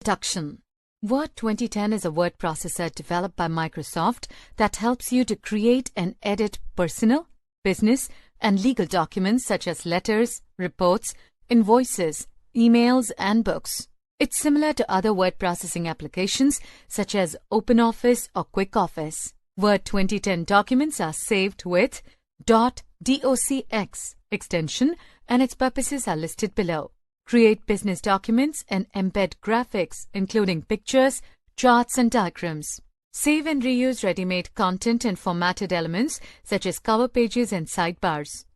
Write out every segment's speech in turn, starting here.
Introduction. Word 2010 is a word processor developed by Microsoft that helps you to create and edit personal, business, and legal documents such as letters, reports, invoices, emails, and books. It's similar to other word processing applications such as OpenOffice or QuickOffice. Word 2010 documents are saved with .docx extension and its purposes are listed below. Create business documents and embed graphics, including pictures, charts, and diagrams. Save and reuse ready-made content and formatted elements such as cover pages and sidebars.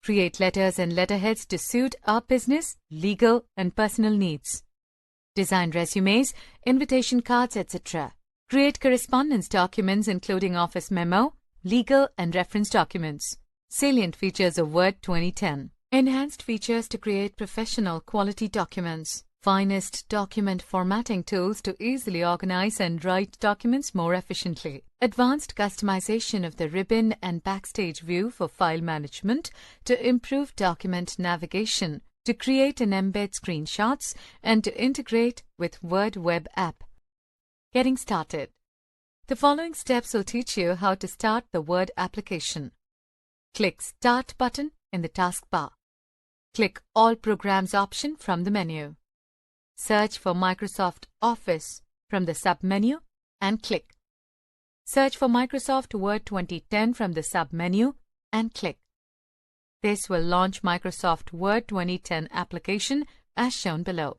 Create letters and letterheads to suit our business, legal, and personal needs. Design resumes, invitation cards, etc. Create correspondence documents including office memo, legal, and reference documents. Salient features of Word 2010. Enhanced features to create professional quality documents. Finest document formatting tools to easily organize and write documents more efficiently. Advanced customization of the ribbon and backstage view for file management to improve document navigation, to create and embed screenshots, and to integrate with Word web app. Getting started. The following steps will teach you how to start the Word application. Click Start button in the taskbar. Click All Programs option from the menu. Search for Microsoft Office from the sub-menu and click. Search for Microsoft Word 2010 from the sub-menu and click. This will launch Microsoft Word 2010 application as shown below.